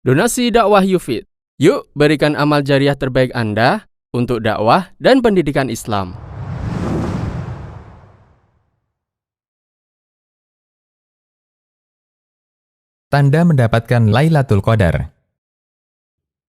Donasi dakwah Yufid. Yuk berikan amal jariah terbaik Anda untuk dakwah dan pendidikan Islam. Tanda mendapatkan Lailatul Qadar.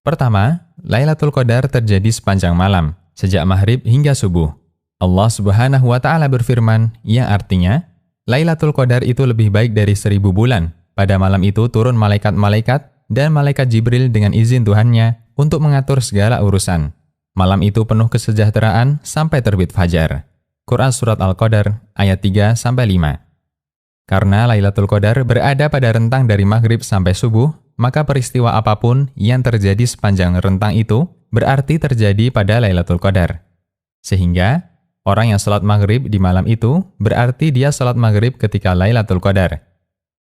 Pertama, Lailatul Qadar terjadi sepanjang malam, sejak maghrib hingga subuh. Allah Subhanahu wa Ta'ala berfirman, yang artinya, Lailatul Qadar itu lebih baik dari 1000 bulan. Pada malam itu turun malaikat-malaikat dan malaikat Jibril dengan izin Tuhannya untuk mengatur segala urusan. Malam itu penuh kesejahteraan sampai terbit fajar. Quran Surat Al-Qadar ayat 3-5. Karena Lailatul Qadar berada pada rentang dari maghrib sampai subuh, maka peristiwa apapun yang terjadi sepanjang rentang itu berarti terjadi pada Lailatul Qadar. Sehingga, orang yang salat maghrib di malam itu berarti dia salat maghrib ketika Lailatul Qadar.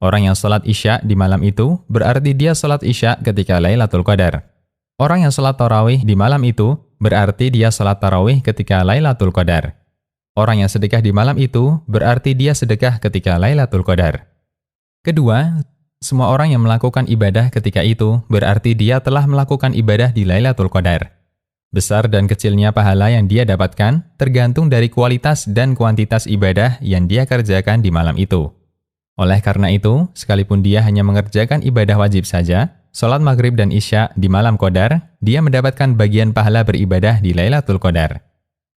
Orang yang salat isya di malam itu berarti dia salat isya ketika Lailatul Qadar. Orang yang salat tarawih di malam itu berarti dia salat tarawih ketika Lailatul Qadar. Orang yang sedekah di malam itu berarti dia sedekah ketika Lailatul Qadar. Kedua, semua orang yang melakukan ibadah ketika itu berarti dia telah melakukan ibadah di Lailatul Qadar. Besar dan kecilnya pahala yang dia dapatkan tergantung dari kualitas dan kuantitas ibadah yang dia kerjakan di malam itu. Oleh karena itu, sekalipun dia hanya mengerjakan ibadah wajib saja, sholat maghrib dan isya di malam Qadar, dia mendapatkan bagian pahala beribadah di Lailatul Qadar.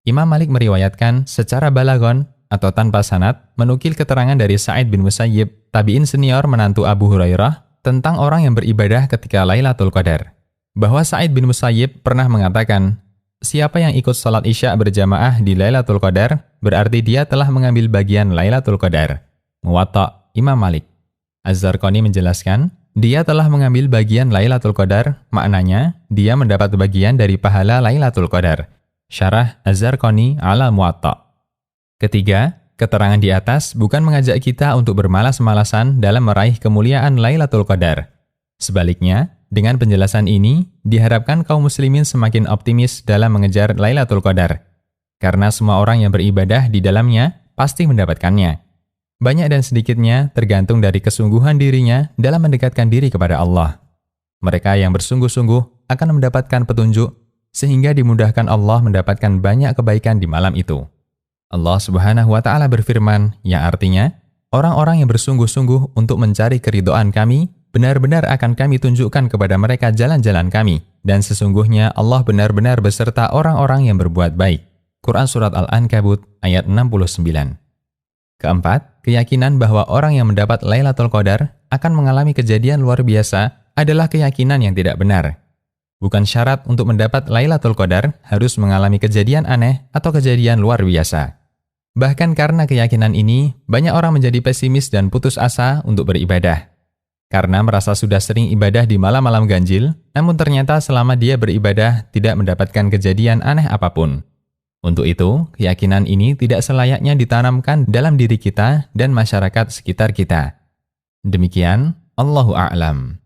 Imam Malik meriwayatkan secara balaghon atau tanpa sanad menukil keterangan dari Sa'id bin Musayyib, tabi'in senior menantu Abu Hurairah, tentang orang yang beribadah ketika Lailatul Qadar. Bahwa Sa'id bin Musayyib pernah mengatakan, siapa yang ikut sholat isya berjamaah di Lailatul Qadar, berarti dia telah mengambil bagian Lailatul Qadar. Muwatta' Imam Malik. Az-Zarqani menjelaskan, dia telah mengambil bagian Lailatul Qadar, maknanya dia mendapat bagian dari pahala Lailatul Qadar. Syarah Az-Zarqani ala Muwatta'. Ketiga, keterangan di atas bukan mengajak kita untuk bermalas-malasan dalam meraih kemuliaan Lailatul Qadar. Sebaliknya, dengan penjelasan ini, diharapkan kaum muslimin semakin optimis dalam mengejar Lailatul Qadar. Karena semua orang yang beribadah di dalamnya pasti mendapatkannya. Banyak dan sedikitnya tergantung dari kesungguhan dirinya dalam mendekatkan diri kepada Allah. Mereka yang bersungguh-sungguh akan mendapatkan petunjuk, sehingga dimudahkan Allah mendapatkan banyak kebaikan di malam itu. Allah Subhanahu wa Ta'ala berfirman, yang artinya, orang-orang yang bersungguh-sungguh untuk mencari keridhaan kami, benar-benar akan kami tunjukkan kepada mereka jalan-jalan kami, dan sesungguhnya Allah benar-benar beserta orang-orang yang berbuat baik. Quran Surat Al-Ankabut ayat 69. Keempat, keyakinan bahwa orang yang mendapat Lailatul Qadar akan mengalami kejadian luar biasa adalah keyakinan yang tidak benar. Bukan syarat untuk mendapat Lailatul Qadar harus mengalami kejadian aneh atau kejadian luar biasa. Bahkan karena keyakinan ini, banyak orang menjadi pesimis dan putus asa untuk beribadah. Karena merasa sudah sering ibadah di malam-malam ganjil, namun ternyata selama dia beribadah tidak mendapatkan kejadian aneh apapun. Untuk itu, keyakinan ini tidak selayaknya ditanamkan dalam diri kita dan masyarakat sekitar kita. Demikian, Allahu a'lam.